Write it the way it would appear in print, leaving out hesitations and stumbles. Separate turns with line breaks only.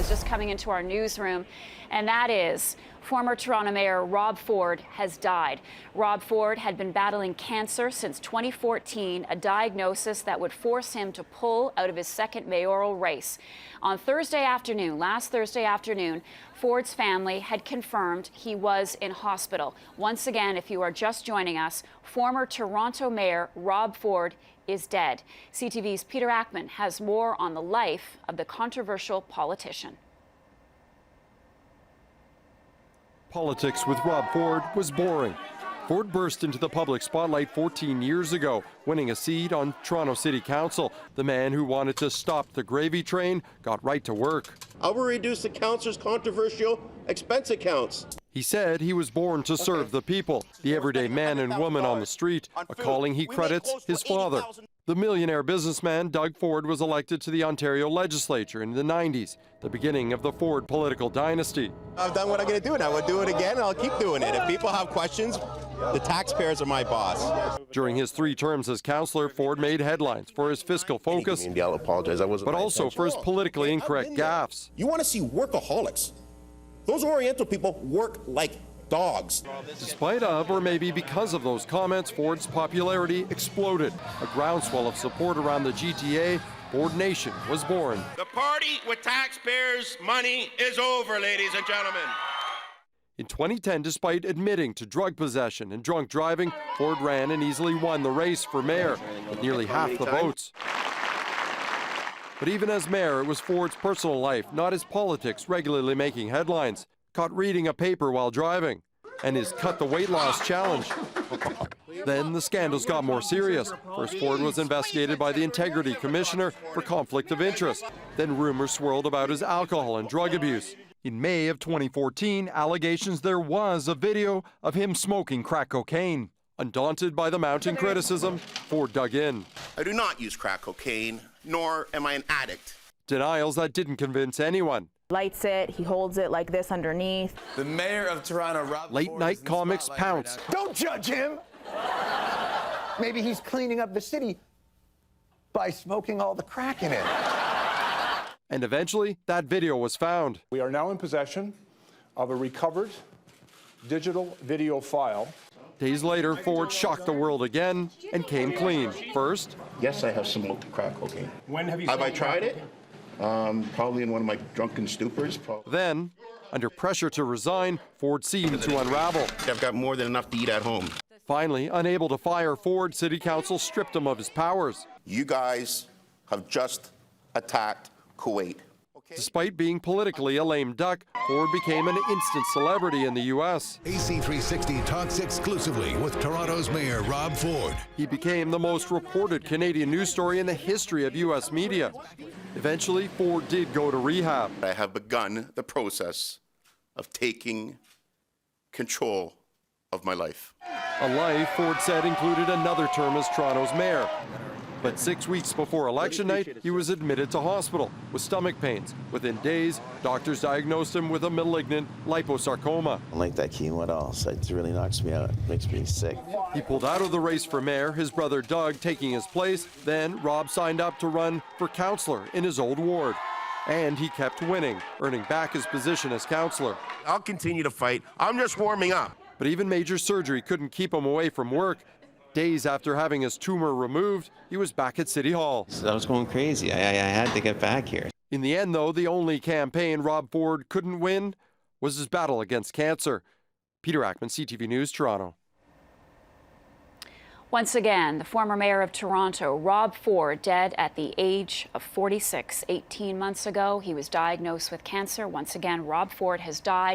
is just coming into our newsroom, and that is former Toronto Mayor Rob Ford has died. Rob Ford had been battling cancer since 2014, a diagnosis that would force him to pull out of his second mayoral race. On Thursday afternoon, last Thursday afternoon, Ford's family had confirmed he was in hospital. Once again, if you are just joining us, former Toronto Mayor Rob Ford is dead. CTV's Peter Akman has more on the life of the controversial politician.
Politics with Rob Ford was boring. Ford burst into the public spotlight 14 years ago, winning a seat on Toronto City Council. The man who wanted to stop the gravy train got right to work.
I will reduce the council's controversial expense accounts.
He said he was born to serve the people, the everyday man and woman on the street, a calling he credits his father. The millionaire businessman Doug Ford was elected to the Ontario legislature in the 90s, the beginning of the Ford political dynasty.
I've done what I'm going to do, and I will do it again, and I'll keep doing it. If people have questions, the taxpayers are my boss.
During his 3 terms as councillor, Ford made headlines for his fiscal focus, but also for his politically incorrect gaffes.
You want to see workaholics? Those Oriental people work like dogs.
Despite of, or maybe because of those comments, Ford's popularity exploded. A groundswell of support around the GTA, Ford Nation was born.
The party with taxpayers' money is over, ladies and gentlemen.
In 2010, despite admitting to drug possession and drunk driving, Ford ran and easily won the race for mayor with nearly half the votes. But even as mayor, it was Ford's personal life, not his politics, regularly making headlines. Caught reading a paper while driving, and his cut the weight loss challenge. Then the scandals got more serious. First, Ford was investigated by the Integrity Commissioner for conflict of interest. Then rumors swirled about his alcohol and drug abuse. In May of 2014, allegations there was a video of him smoking crack cocaine. Undaunted by the mounting criticism, Ford dug in.
I do not use crack cocaine, nor am I an addict.
Denials that didn't convince anyone.
Lights it, he holds it like this underneath.
The mayor of Toronto, Rob
Late
Ford,
night comics pounce.
Don't judge him. Maybe he's cleaning up the city by smoking all the crack in it.
And eventually, that video was found.
We are now in possession of a recovered digital video file.
Days later, Ford shocked the world again and came clean. First,
Yes, I have smoked crack cocaine.
When have you
Have I tried it? Probably in one of my drunken stupors.
then, under pressure to resign, Ford seemed to unravel.
I've got more than enough to eat at home.
Finally, unable to fire Ford, City Council stripped him of his powers.
You guys have just attacked Kuwait.
Despite being politically a lame duck, Ford became an instant celebrity in the U.S.
AC360 talks exclusively with Toronto's Mayor Rob Ford.
He became the most reported Canadian news story in the history of U.S. media. Eventually, Ford did go to rehab.
I have begun the process of taking control of my life.
A life, Ford said, included another term as Toronto's mayor. But 6 weeks before election night, he was admitted to hospital with stomach pains. Within days, doctors diagnosed him with a malignant liposarcoma.
I don't like that chemo at all. So it really knocks me out. It makes me sick.
He pulled out of the race for mayor, his brother Doug taking his place. Then Rob signed up to run for councillor in his old ward. And he kept winning, earning back his position as councillor.
I'll continue to fight. I'm just warming up.
But even major surgery couldn't keep him away from work. Days after having his tumor removed, he was back at City Hall.
So I was going crazy. I had to get back here.
In the end, though, the only campaign Rob Ford couldn't win was his battle against cancer. Peter Akman, CTV News, Toronto.
Once again, the former mayor of Toronto, Rob Ford, dead at the age of 46. 18 months ago, he was diagnosed with cancer. Once again, Rob Ford has died.